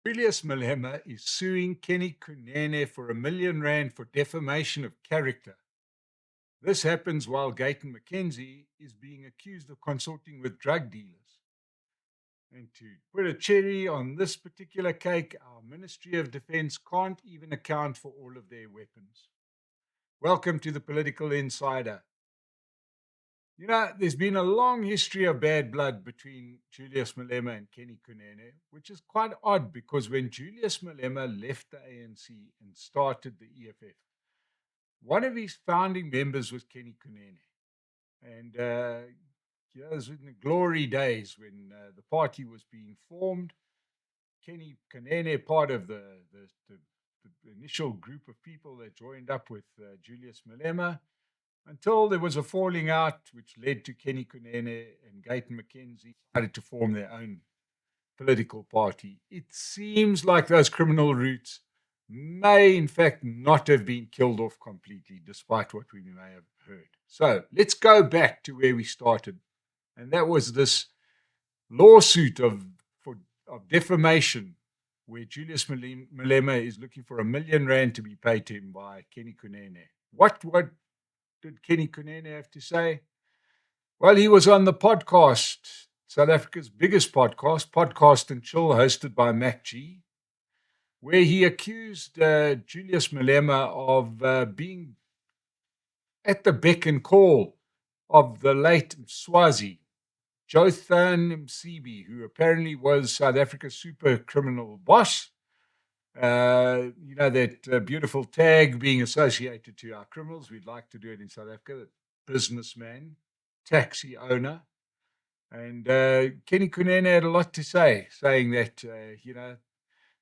Julius Malema is suing Kenny Kunene for R1 million for defamation of character. This happens while Gayton McKenzie is being accused of consorting with drug dealers. And to put a cherry on this particular cake, our Ministry of Defense can't even account for all of their weapons. Welcome to the Political Insider. You know, there's been a long history of bad blood between Julius Malema and Kenny Kunene, which is quite odd because when Julius Malema left the ANC and started the EFF, one of his founding members was Kenny Kunene. And, it was in the glory days when the party was being formed. Kenny Kunene, part of the initial group of people that joined up with Julius Malema, until there was a falling out, which led to Kenny Kunene and Gayton McKenzie decided to form their own political party. It seems like those criminal roots may, in fact, not have been killed off completely, despite what we may have heard. So let's go back to where we started, and that was this lawsuit of defamation, where Julius Malema is looking for R1 million to be paid to him by Kenny Kunene. What did Kenny Kunene have to say? Well, he was on the podcast, South Africa's biggest podcast, Podcast and Chill, hosted by Mac G, where he accused Julius Malema of being at the beck and call of the late Mswazi, Jotham Msebi, who apparently was South Africa's super criminal boss. That beautiful tag being associated to our criminals. We'd like to do it in South Africa. Businessman, taxi owner. And Kenny Kunene had a lot to say, saying that,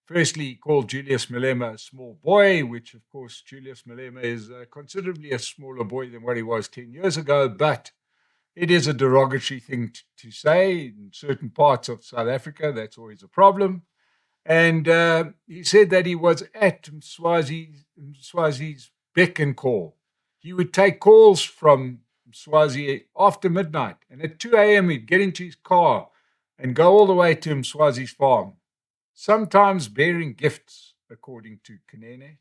firstly, he called Julius Malema a small boy, which, of course, Julius Malema is considerably a smaller boy than what he was 10 years ago, but it is a derogatory thing to say in certain parts of South Africa. That's always a problem. And he said that he was at Mswazi's beck and call. He would take calls from Mswazi after midnight. And at 2 a.m., he'd get into his car and go all the way to Mswazi's farm, sometimes bearing gifts, according to Kunene.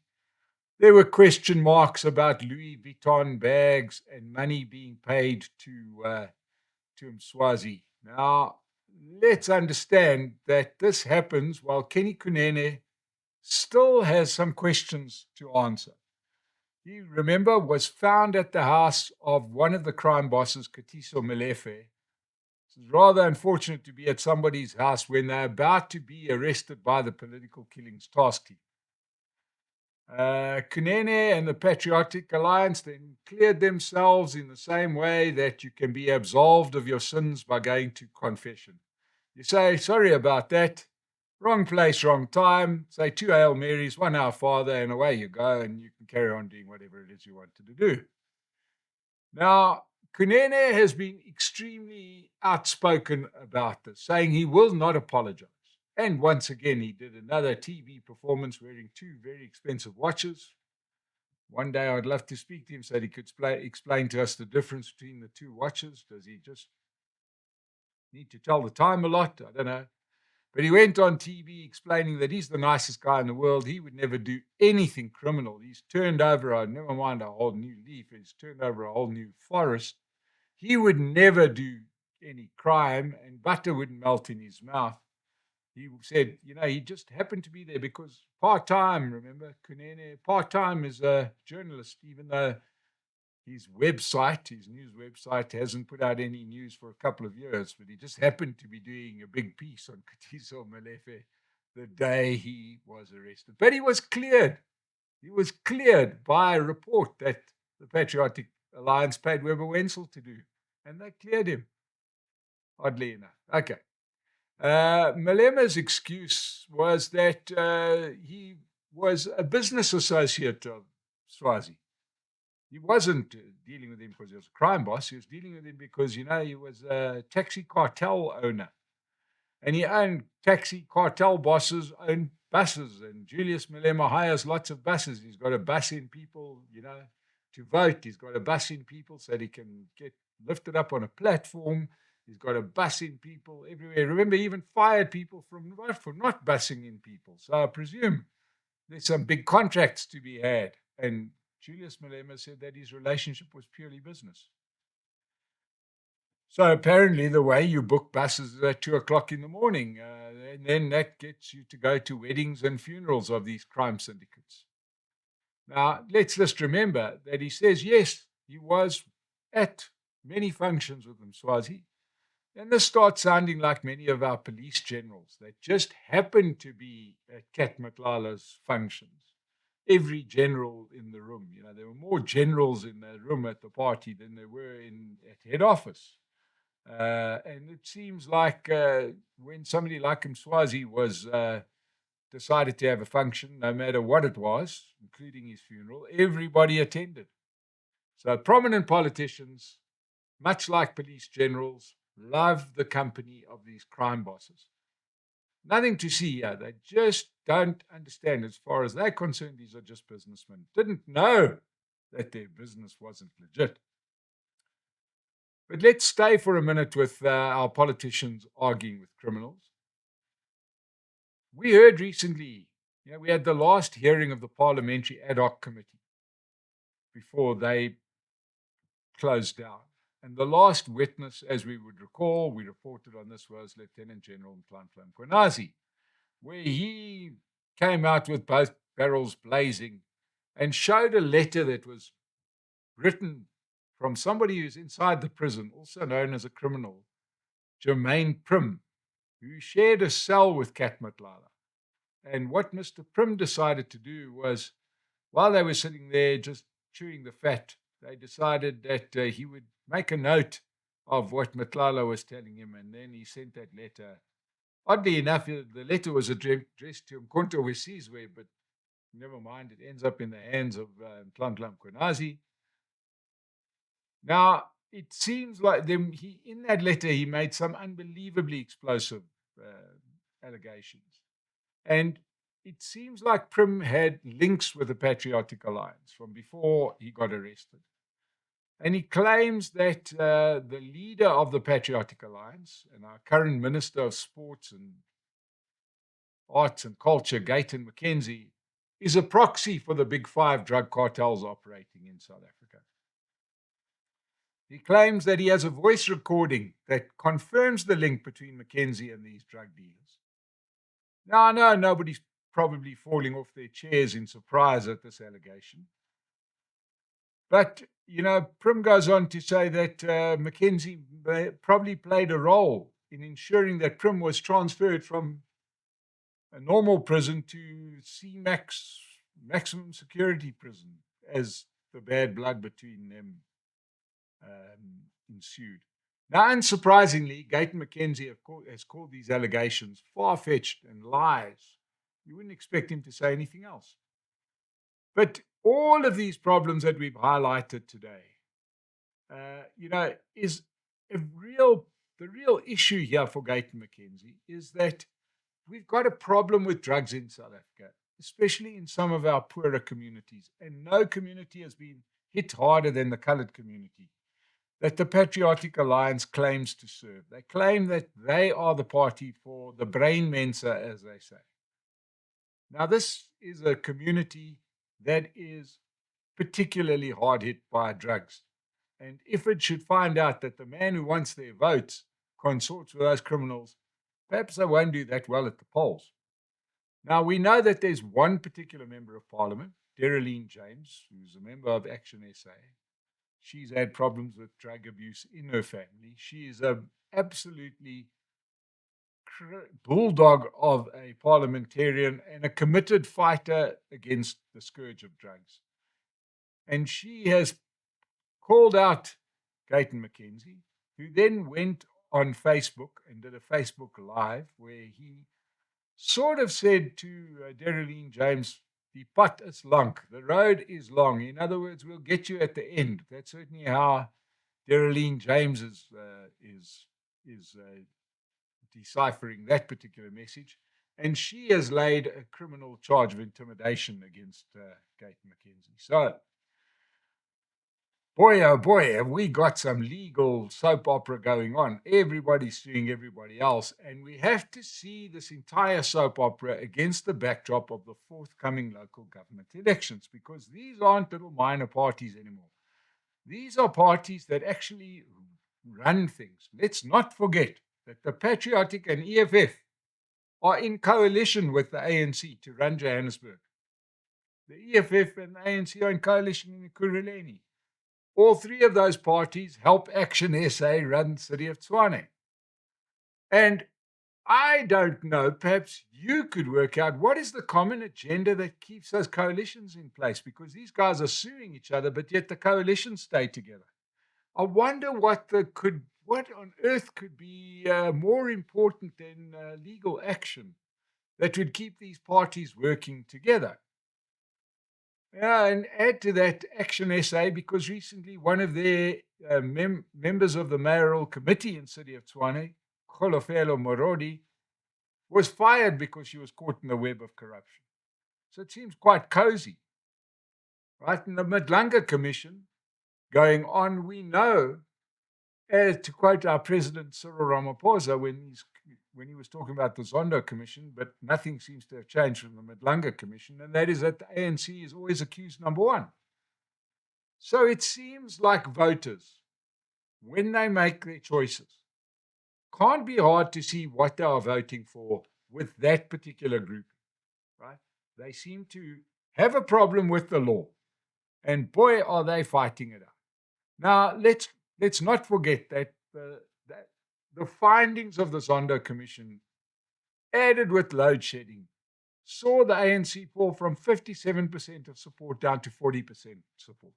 There were question marks about Louis Vuitton bags and money being paid to Mswazi. Now, let's understand that this happens while Kenny Kunene still has some questions to answer. He, remember, was found at the house of one of the crime bosses, Katiso Molefe. It's rather unfortunate to be at somebody's house when they're about to be arrested by the Political Killings Task Team. Kunene and the Patriotic Alliance then cleared themselves in the same way that you can be absolved of your sins by going to confession. You say, sorry about that, wrong place, wrong time, say 2 Hail Marys, 1 Our Father, and away you go, and you can carry on doing whatever it is you wanted to do. Now, Kunene has been extremely outspoken about this, saying he will not apologize. And once again, he did another TV performance wearing 2 very expensive watches. One day I'd love to speak to him so that he could explain to us the difference between the 2 watches. Does he just need to tell the time a lot? I don't know. But he went on TV explaining that he's the nicest guy in the world. He would never do anything criminal. He's turned over, never mind a whole new leaf, he's turned over a whole new forest. He would never do any crime, and butter wouldn't melt in his mouth. He said, he just happened to be there because part-time, remember, Kunene, part-time is a journalist, even though his website, his news website, hasn't put out any news for a couple of years, but he just happened to be doing a big piece on Katiso Molefe the day he was arrested. But he was cleared. He was cleared by a report that the Patriotic Alliance paid Weber Wenzel to do, and they cleared him, oddly enough. Okay. Malema's excuse was that he was a business associate of Mswazi. He wasn't dealing with him because he was a crime boss. He was dealing with him because, he was a taxi cartel owner. And he owned taxi cartel bosses, owned buses. And Julius Malema hires lots of buses. He's got a bus in people, to vote. He's got a bus in people so that he can get lifted up on a platform He's got to bus in people everywhere. Remember, he even fired people for not busing in people. So I presume there's some big contracts to be had. And Julius Malema said that his relationship was purely business. So apparently the way you book buses is at 2:00 in the morning. And then that gets you to go to weddings and funerals of these crime syndicates. Now, let's just remember that he says, yes, he was at many functions with Mswazi. And this starts sounding like many of our police generals that just happened to be at Kat Matlala's functions. Every general in the room, there were more generals in the room at the party than there were at head office. And it seems like when somebody like Mswazi was decided to have a function, no matter what it was, including his funeral, everybody attended. So prominent politicians, much like police generals, love the company of these crime bosses. Nothing to see here. They just don't understand. As far as they're concerned, these are just businessmen. Didn't know that their business wasn't legit. But let's stay for a minute with our politicians arguing with criminals. We heard recently, we had the last hearing of the Parliamentary Ad Hoc Committee before they closed down. And the last witness, as we would recall, we reported on this, was Lieutenant General Nhlanhla Mkhwanazi, where he came out with both barrels blazing and showed a letter that was written from somebody who's inside the prison, also known as a criminal, Jermaine Prim, who shared a cell with Kat Matlala. And what Mr. Prim decided to do was, while they were sitting there just chewing the fat, they decided that he would make a note of what Matlala was telling him, and then he sent that letter. Oddly enough, the letter was addressed to Mkhonto Wesizwe, but never mind, it ends up in the hands of Nhlanhla Mkhwanazi. Now, it seems like in that letter, he made some unbelievably explosive allegations. And it seems like Prim had links with the Patriotic Alliance from before he got arrested. And he claims that the leader of the Patriotic Alliance and our current Minister of Sports and Arts and Culture, Gayton McKenzie, is a proxy for the big five drug cartels operating in South Africa. He claims that he has a voice recording that confirms the link between McKenzie and these drug dealers. Now, I know nobody's probably falling off their chairs in surprise at this allegation. But, Prim goes on to say that McKenzie probably played a role in ensuring that Prim was transferred from a normal prison to CMAX, maximum security prison, as the bad blood between them ensued. Now, unsurprisingly, Gayton McKenzie has called these allegations far-fetched and lies. You wouldn't expect him to say anything else. But all of these problems that we've highlighted today, is the real issue here for Gayton McKenzie is that we've got a problem with drugs in South Africa, especially in some of our poorer communities. And no community has been hit harder than the colored community that the Patriotic Alliance claims to serve. They claim that they are the party for the brain mensa, as they say. Now, this is a community that is particularly hard hit by drugs. And if it should find out that the man who wants their votes consorts with those criminals, perhaps they won't do that well at the polls. Now, we know that there's one particular member of parliament, Dereline James, who's a member of Action SA. She's had problems with drug abuse in her family. She is an absolutely bulldog of a parliamentarian and a committed fighter against the scourge of drugs. And she has called out Gayton McKenzie, who then went on Facebook and did a Facebook Live where he sort of said to Dereline James, "The pad is lank, the road is long. In other words, we'll get you at the end." That's certainly how Dereline James is deciphering that particular message. And she has laid a criminal charge of intimidation against Gayton McKenzie. So Boy, oh boy, have we got some legal soap opera going on. Everybody's suing everybody else. And we have to see this entire soap opera against the backdrop of the forthcoming local government elections, because these aren't little minor parties anymore. These are parties that actually run things. Let's not forget that the Patriotic and EFF are in coalition with the ANC to run Johannesburg. The EFF and the ANC are in coalition in Ekurhuleni. All three of those parties help Action SA run the city of Tshwane. And I don't know, perhaps you could work out what is the common agenda that keeps those coalitions in place, because these guys are suing each other, but yet the coalitions stay together. I wonder what on earth could be more important than legal action that would keep these parties working together. Yeah, and add to that Action SA, because recently one of their members of the mayoral committee in City of Tshwane, Kholofelo Morodi, was fired because she was caught in the web of corruption. So it seems quite cozy. Right? And the Madlanga Commission going on, we know, to quote our President Cyril Ramaphosa when he was talking about the Zondo Commission, but nothing seems to have changed from the Madlanga Commission, and that is that the ANC is always accused number one. So it seems like voters, when they make their choices, can't be hard to see what they are voting for with that particular group, right? They seem to have a problem with the law, and boy, are they fighting it out. Now, let's not forget that the findings of the Zondo Commission, added with load shedding, saw the ANC fall from 57% of support down to 40% support.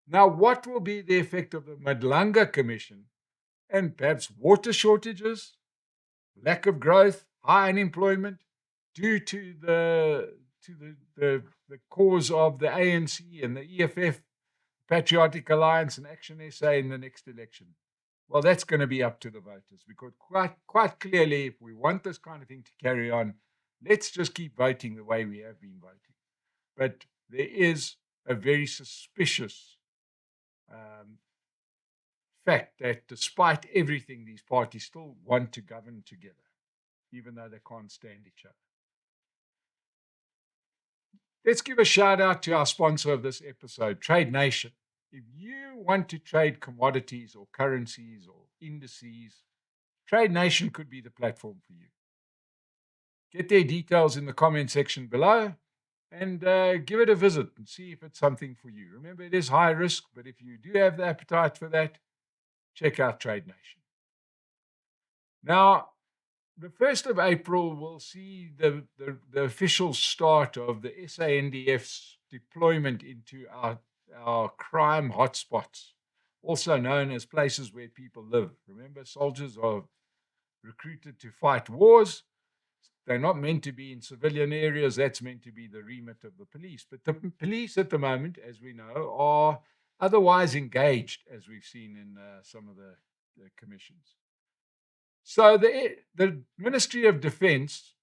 Now, what will be the effect of the Madlanga Commission and perhaps water shortages, lack of growth, high unemployment due to the cause of the ANC and the EFF, Patriotic Alliance and Action SA in the next election? Well, that's going to be up to the voters, because quite clearly, if we want this kind of thing to carry on, let's just keep voting the way we have been voting. But there is a very suspicious fact that despite everything, these parties still want to govern together, even though they can't stand each other. Let's give a shout out to our sponsor of this episode, Trade Nation. If you want to trade commodities or currencies or indices, Trade Nation could be the platform for you. Get their details in the comment section below and give it a visit and see if it's something for you. Remember, it is high risk, but if you do have the appetite for that, check out Trade Nation. Now, the 1st of April will see the official start of the SANDF's deployment into our crime hotspots, also known as places where people live. Remember, soldiers are recruited to fight wars. They're not meant to be in civilian areas. That's meant to be the remit of the police. But the police at the moment, as we know, are otherwise engaged, as we've seen in some of the commissions. So the Ministry of Defense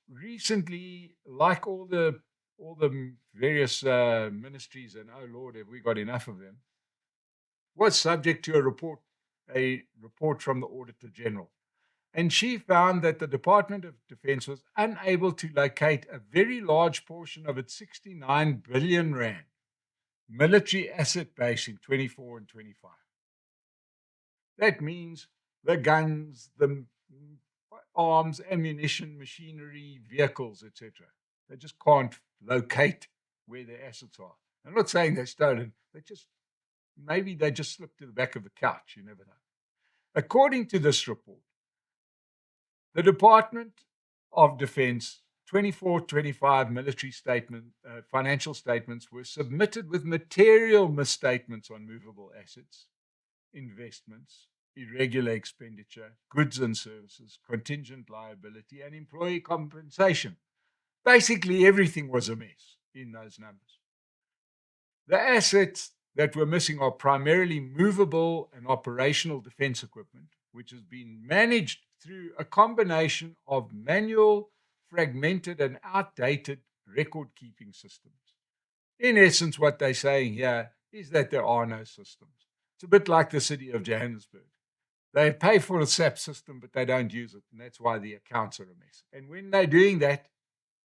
recently, like all the various ministries, and oh Lord, have we got enough of them, was subject to a report from the Auditor General. And she found that the Department of Defense was unable to locate a very large portion of its 69 billion rand military asset base in 24 and 25. That means the guns, the arms, ammunition, machinery, vehicles, etc. They just can't locate where their assets are. I'm not saying they're stolen. Maybe they just slipped to the back of the couch. You never know. According to this report, the Department of Defense 24-25 military financial statements were submitted with material misstatements on movable assets, investments, irregular expenditure, goods and services, contingent liability, and employee compensation. Basically, everything was a mess in those numbers. The assets that were missing are primarily movable and operational defense equipment, which has been managed through a combination of manual, fragmented, and outdated record-keeping systems. In essence, what they're saying here is that there are no systems. It's a bit like the city of Johannesburg. They pay for a SAP system, but they don't use it. And that's why the accounts are a mess. And when they're doing that,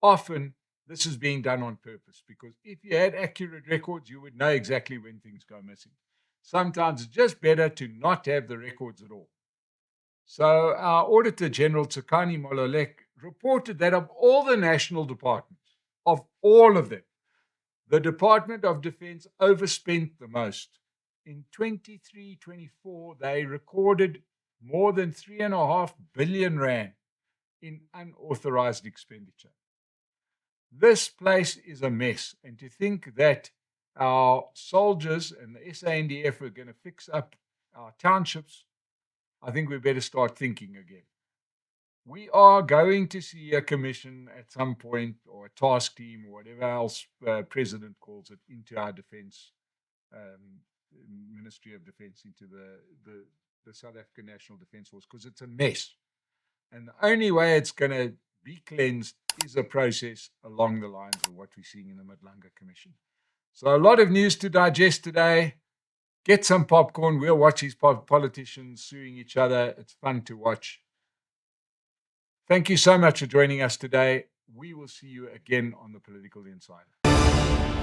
often this is being done on purpose, because if you had accurate records, you would know exactly when things go missing. Sometimes it's just better to not have the records at all. So our Auditor General, Tsakani Mololek, reported that of all the national departments, of all of them, the Department of Defense overspent the most. In 23-24, they recorded more than 3.5 billion rand in unauthorized expenditure. This place is a mess. And to think that our soldiers and the SANDF are going to fix up our townships, I think we better start thinking again. We are going to see a commission at some point, or a task team, or whatever else President calls it, into our defense, Ministry of Defense, into the South African National Defense Force, because it's a mess. And the only way it's going to be cleansed is a process along the lines of what we're seeing in the Madlanga Commission. So a lot of news to digest today. Get some popcorn. We'll watch these politicians suing each other. It's fun to watch. Thank you so much for joining us today. We will see you again on the Political Insider.